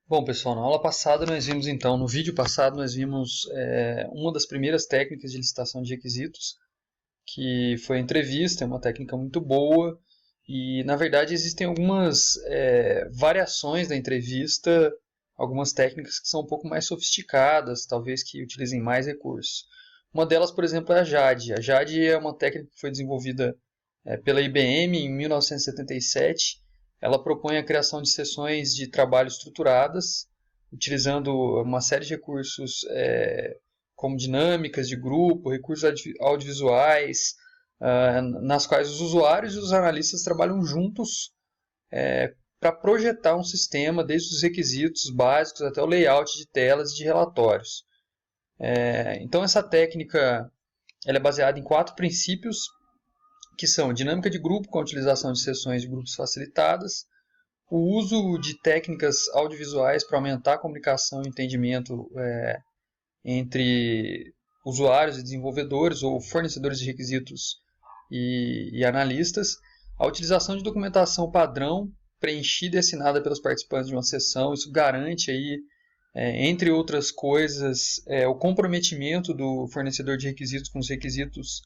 Bom, pessoal, na aula passada nós vimos então, no vídeo passado nós vimos uma das primeiras técnicas de licitação de requisitos, que foi a entrevista, é uma técnica muito boa e na verdade existem algumas variações da entrevista, algumas técnicas que são um pouco mais sofisticadas, talvez que utilizem mais recursos. Uma delas, por exemplo, é a JAD. A JAD é uma técnica que foi desenvolvida pela IBM em 1977. Ela propõe a criação de sessões de trabalho estruturadas, utilizando uma série de recursos como dinâmicas de grupo, recursos audiovisuais, nas quais os usuários e os analistas trabalham juntos para projetar um sistema, desde os requisitos básicos até o layout de telas e de relatórios. Então essa técnica ela é baseada em 4 princípios, que são dinâmica de grupo, com a utilização de sessões de grupos facilitadas, o uso de técnicas audiovisuais para aumentar a comunicação e entendimento entre usuários e desenvolvedores ou fornecedores de requisitos e analistas, a utilização de documentação padrão preenchida e assinada pelos participantes de uma sessão. Isso garante aí, entre outras coisas, o comprometimento do fornecedor de requisitos com os requisitos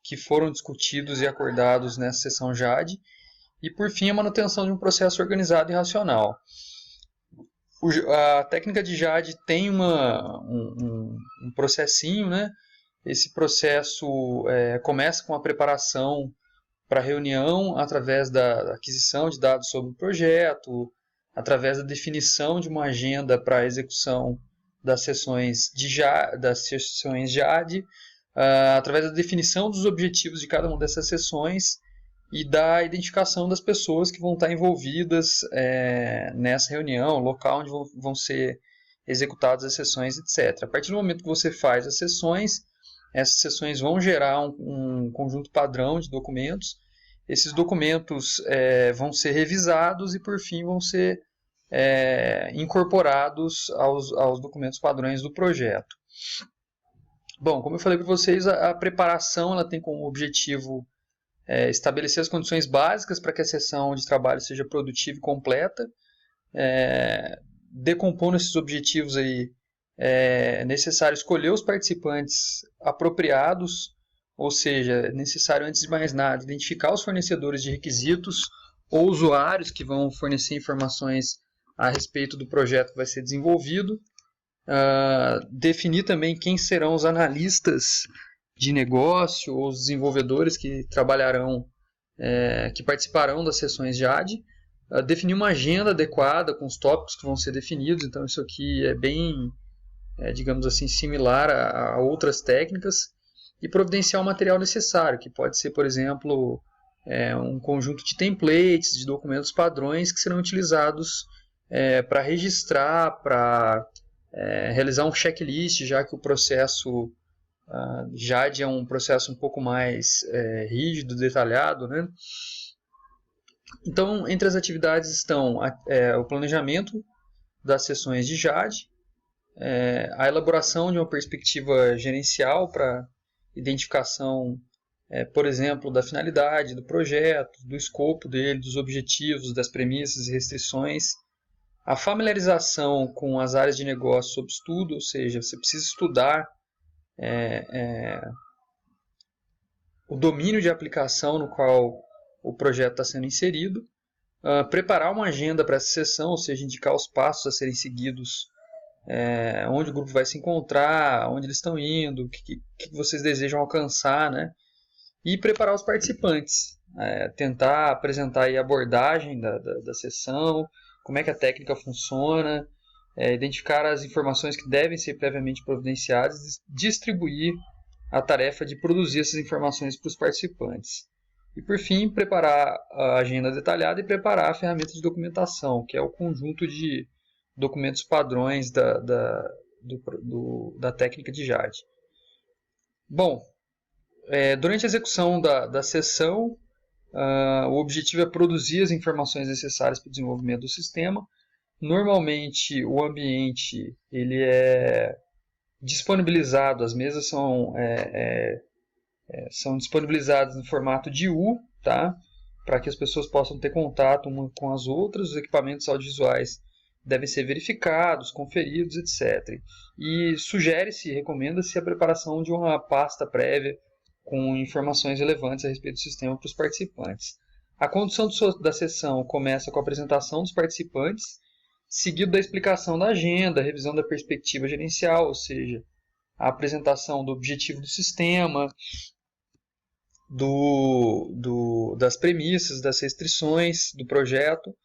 que foram discutidos e acordados nessa sessão JAD, e por fim a manutenção de um processo organizado e racional. A técnica de JAD tem um processinho, né? Esse processo começa com a preparação para a reunião através da aquisição de dados sobre o projeto, através da definição de uma agenda para a execução das sessões JAD, através da definição dos objetivos de cada uma dessas sessões e da identificação das pessoas que vão estar envolvidas nessa reunião, local onde vão ser executadas as sessões, etc. A partir do momento que você faz as sessões, essas sessões vão gerar um conjunto padrão de documentos. Esses documentos vão ser revisados e, por fim, vão ser incorporados aos documentos padrões do projeto. Bom, como eu falei para vocês, a preparação ela tem como objetivo estabelecer as condições básicas para que a sessão de trabalho seja produtiva e completa. Decompondo esses objetivos aí, é necessário escolher os participantes apropriados, ou seja, é necessário, antes de mais nada, identificar os fornecedores de requisitos ou usuários que vão fornecer informações a respeito do projeto que vai ser desenvolvido. Definir também quem serão os analistas de negócio ou os desenvolvedores que trabalharão, que participarão das sessões JAD. Definir uma agenda adequada com os tópicos que vão ser definidos. Então isso aqui é bem, digamos assim, similar a outras técnicas. E providenciar o material necessário, que pode ser, por exemplo, um conjunto de templates, de documentos padrões que serão utilizados para registrar, para realizar um checklist, já que o processo JAD é um processo um pouco mais rígido, detalhado, né? Então, entre as atividades estão o planejamento das sessões de JAD, a elaboração de uma perspectiva gerencial para identificação, por exemplo, da finalidade do projeto, do escopo dele, dos objetivos, das premissas e restrições, a familiarização com as áreas de negócio sob estudo, ou seja, você precisa estudar o domínio de aplicação no qual o projeto está sendo inserido, preparar uma agenda para essa sessão, ou seja, indicar os passos a serem seguidos, onde o grupo vai se encontrar, onde eles estão indo, o que vocês desejam alcançar, né? E preparar os participantes, tentar apresentar aí a abordagem da sessão, como é que a técnica funciona, identificar as informações que devem ser previamente providenciadas, distribuir a tarefa de produzir essas informações para os participantes. E, por fim, preparar a agenda detalhada e preparar a ferramenta de documentação, que é o conjunto de documentos padrões da técnica de JAD. Bom, durante a execução da sessão, o objetivo é produzir as informações necessárias para o desenvolvimento do sistema. Normalmente, o ambiente ele é disponibilizado, as mesas são disponibilizadas no formato de U, tá? Para que as pessoas possam ter contato umas com as outras. Os equipamentos audiovisuais devem ser verificados, conferidos, etc. E sugere-se, recomenda-se a preparação de uma pasta prévia com informações relevantes a respeito do sistema para os participantes. A condução da sessão começa com a apresentação dos participantes, seguido da explicação da agenda, revisão da perspectiva gerencial, ou seja, a apresentação do objetivo do sistema, das premissas, das restrições do projeto,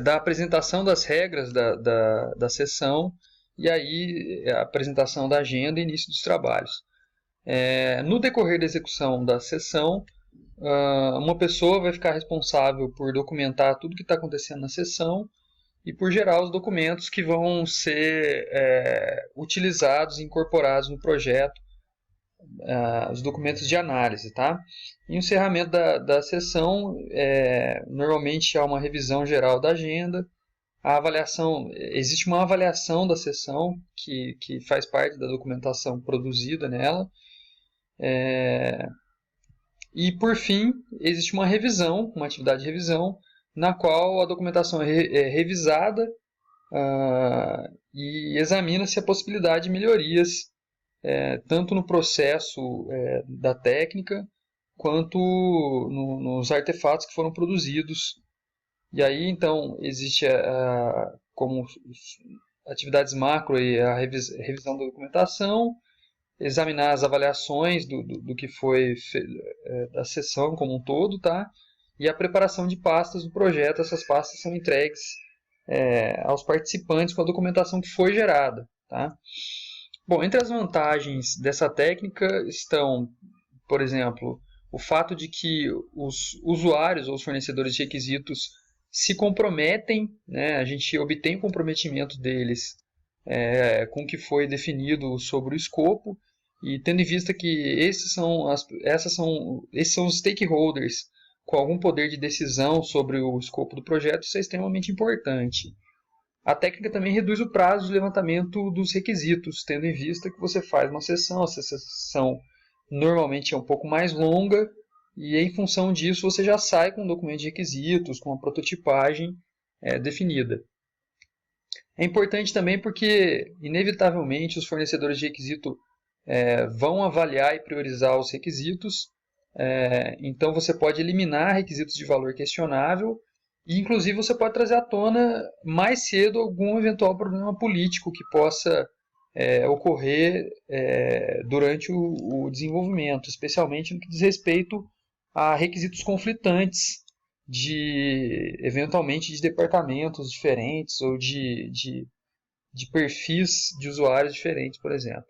da apresentação das regras da sessão e aí a apresentação da agenda e início dos trabalhos. No decorrer da execução da sessão, uma pessoa vai ficar responsável por documentar tudo que está acontecendo na sessão e por gerar os documentos que vão ser utilizados e incorporados no projeto, os documentos de análise. Tá? Em encerramento da sessão, normalmente há uma revisão geral da agenda, existe uma avaliação da sessão que faz parte da documentação produzida nela, e por fim existe uma revisão, uma atividade de revisão, na qual a documentação é revisada e examina-se a possibilidade de melhorias, tanto no processo da técnica, quanto nos artefatos que foram produzidos. E aí, então, existe como atividades macro a revisão da documentação, examinar as avaliações do que foi da sessão como um todo, tá? E a preparação de pastas do projeto. Essas pastas são entregues aos participantes com a documentação que foi gerada, tá? Bom, entre as vantagens dessa técnica estão, por exemplo, o fato de que os usuários ou os fornecedores de requisitos se comprometem, né? A gente obtém o comprometimento deles com o que foi definido sobre o escopo, e tendo em vista que esses são os stakeholders com algum poder de decisão sobre o escopo do projeto, isso é extremamente importante. A técnica também reduz o prazo de levantamento dos requisitos, tendo em vista que você faz uma sessão, essa sessão normalmente é um pouco mais longa, e em função disso você já sai com um documento de requisitos, com uma prototipagem definida. É importante também porque, inevitavelmente, os fornecedores de requisito vão avaliar e priorizar os requisitos, então você pode eliminar requisitos de valor questionável e, inclusive, você pode trazer à tona mais cedo algum eventual problema político que possa ocorrer durante o desenvolvimento, especialmente no que diz respeito a requisitos conflitantes, eventualmente de departamentos diferentes ou de perfis de usuários diferentes, por exemplo.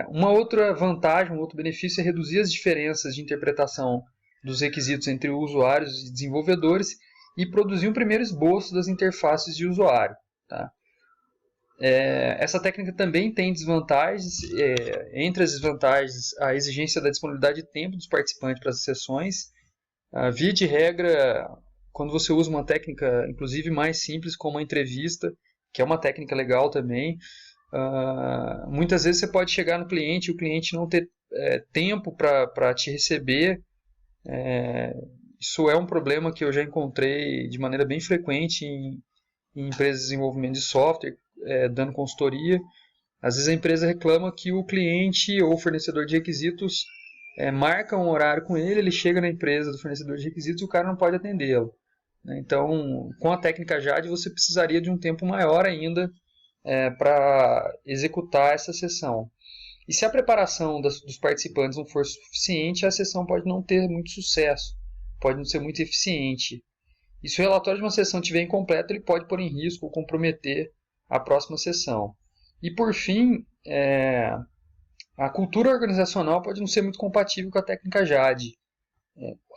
Uma outra vantagem, um outro benefício é reduzir as diferenças de interpretação dos requisitos entre usuários e desenvolvedores e produzir um primeiro esboço das interfaces de usuário. Tá? Essa técnica também tem desvantagens. Entre as desvantagens, a exigência da disponibilidade de tempo dos participantes para as sessões. Via de regra, quando você usa uma técnica, inclusive mais simples, como a entrevista, que é uma técnica legal também, muitas vezes você pode chegar no cliente e o cliente não ter tempo para te receber. Isso é um problema que eu já encontrei de maneira bem frequente em empresas de desenvolvimento de software, dando consultoria. Às vezes a empresa reclama que o cliente ou fornecedor de requisitos marca um horário com ele, ele chega na empresa do fornecedor de requisitos e o cara não pode atendê-lo. Então, com a técnica JAD, você precisaria de um tempo maior ainda para executar essa sessão. E se a preparação dos participantes não for suficiente, a sessão pode não ter muito sucesso, pode não ser muito eficiente. E se o relatório de uma sessão estiver incompleto, ele pode pôr em risco ou comprometer a próxima sessão. E por fim, a cultura organizacional pode não ser muito compatível com a técnica JAD.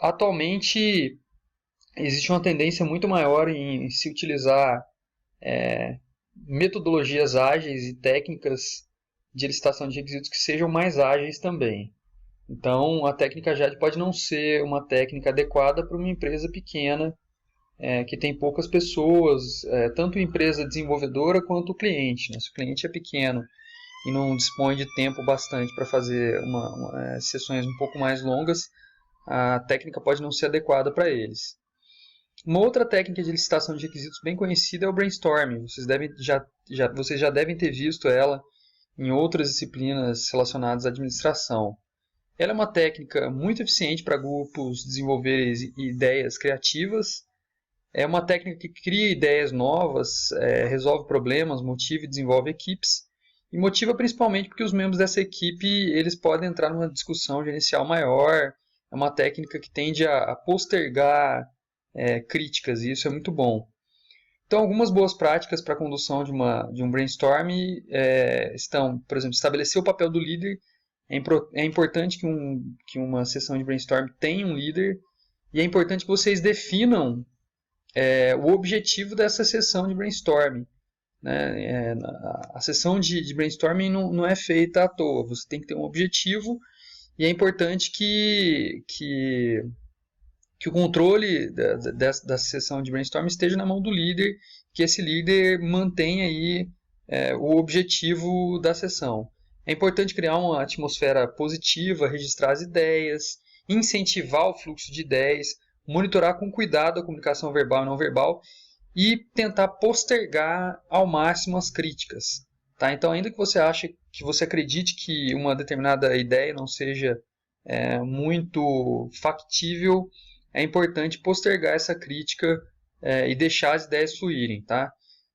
Atualmente, existe uma tendência muito maior em se utilizar metodologias ágeis e técnicas de licitação de requisitos que sejam mais ágeis também. Então, a técnica JAD pode não ser uma técnica adequada para uma empresa pequena, que tem poucas pessoas, tanto a empresa desenvolvedora quanto o cliente. Né? Se o cliente é pequeno e não dispõe de tempo bastante para fazer sessões um pouco mais longas, a técnica pode não ser adequada para eles. Uma outra técnica de licitação de requisitos bem conhecida é o brainstorming. Vocês já devem ter visto ela em outras disciplinas relacionadas à administração. Ela é uma técnica muito eficiente para grupos desenvolverem ideias criativas. É uma técnica que cria ideias novas, resolve problemas, motiva e desenvolve equipes. E motiva principalmente porque os membros dessa equipe eles podem entrar numa discussão gerencial maior. É uma técnica que tende a postergar críticas, e isso é muito bom. Então, algumas boas práticas para a condução de um brainstorm estão, por exemplo, estabelecer o papel do líder. É importante que uma sessão de brainstorm tenha um líder, e é importante que vocês definam o objetivo dessa sessão de brainstorming. Né? A sessão de brainstorming não é feita à toa, você tem que ter um objetivo, e é importante que o controle da sessão de brainstorming esteja na mão do líder, que esse líder mantenha aí o objetivo da sessão. É importante criar uma atmosfera positiva, registrar as ideias, incentivar o fluxo de ideias, monitorar com cuidado a comunicação verbal e não verbal e tentar postergar ao máximo as críticas. Tá? Então, ainda que você acredite que uma determinada ideia não seja muito factível, é importante postergar essa crítica e deixar as ideias fluírem. Tá?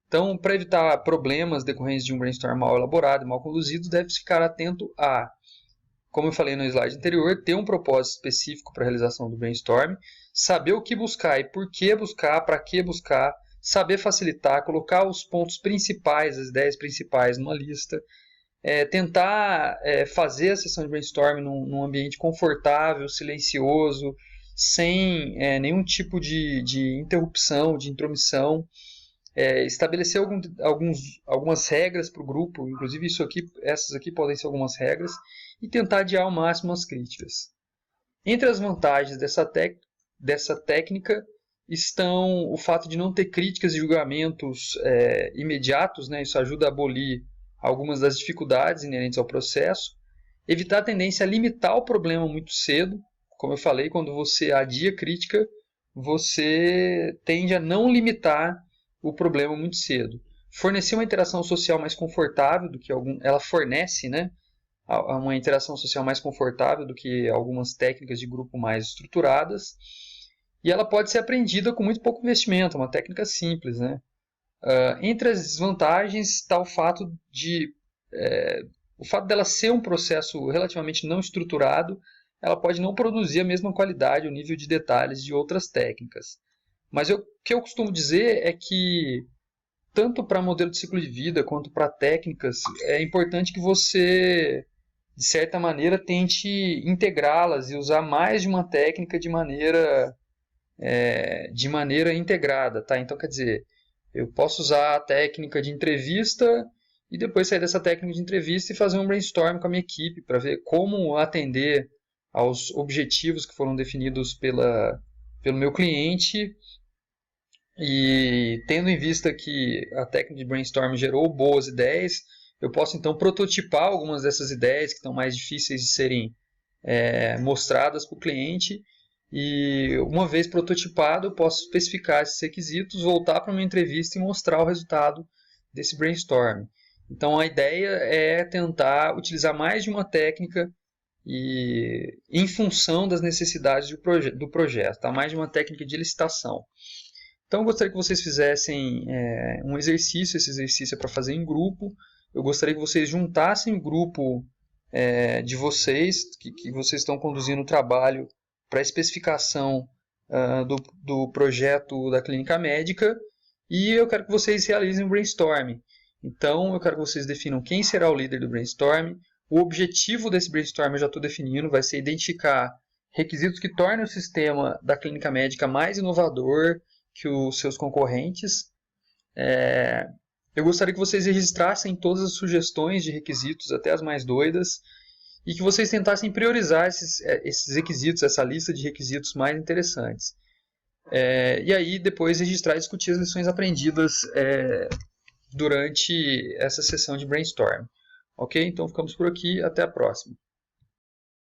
Então, para evitar problemas decorrentes de um brainstorm mal elaborado e mal conduzido, deve-se ficar atento a, como eu falei no slide anterior, ter um propósito específico para a realização do brainstorm, saber o que buscar e por que buscar, para que buscar, saber facilitar, colocar os pontos principais, as ideias principais numa lista, tentar fazer a sessão de brainstorm num ambiente confortável, silencioso, sem nenhum tipo de interrupção, de intromissão, estabelecer algumas regras para o grupo, inclusive essas aqui podem ser algumas regras, e tentar adiar ao máximo as críticas. Entre as vantagens dessa técnica estão o fato de não ter críticas e julgamentos imediatos, né? Isso ajuda a abolir algumas das dificuldades inerentes ao processo, evitar a tendência a limitar o problema muito cedo. Como eu falei, quando você adia crítica, você tende a não limitar o problema muito cedo. Fornecer uma interação social mais confortável do que ela fornece, né? Uma interação social mais confortável do que algumas técnicas de grupo mais estruturadas. E ela pode ser aprendida com muito pouco investimento, uma técnica simples, né? Entre as desvantagens está o fato dela ser um processo relativamente não estruturado, ela pode não produzir a mesma qualidade ou nível de detalhes de outras técnicas. Mas o que eu costumo dizer é que, tanto para modelo de ciclo de vida quanto para técnicas, é importante que você, de certa maneira, tente integrá-las e usar mais de uma técnica de maneira integrada. Tá? Então, quer dizer, eu posso usar a técnica de entrevista e depois sair dessa técnica de entrevista e fazer um brainstorm com a minha equipe para ver como atender aos objetivos que foram definidos pelo meu cliente. E tendo em vista que a técnica de brainstorm gerou boas ideias, eu posso então prototipar algumas dessas ideias que estão mais difíceis de serem mostradas para o cliente. E uma vez prototipado, eu posso especificar esses requisitos, voltar para uma entrevista e mostrar o resultado desse brainstorm. Então a ideia é tentar utilizar mais de uma técnica em função das necessidades do projeto, tá? Mais de uma técnica de licitação. Então eu gostaria que vocês fizessem um exercício, esse exercício é para fazer em grupo. Eu gostaria que vocês juntassem o grupo de vocês, que vocês estão conduzindo o trabalho para a especificação do projeto da clínica médica, e eu quero que vocês realizem um brainstorm. Então eu quero que vocês definam quem será o líder do brainstorm. O objetivo desse brainstorm eu já estou definindo, vai ser identificar requisitos que tornem o sistema da clínica médica mais inovador que os seus concorrentes. Eu gostaria que vocês registrassem todas as sugestões de requisitos, até as mais doidas, e que vocês tentassem priorizar esses requisitos, essa lista de requisitos mais interessantes. E aí depois registrar e discutir as lições aprendidas durante essa sessão de brainstorm. Ok? Então ficamos por aqui, até a próxima.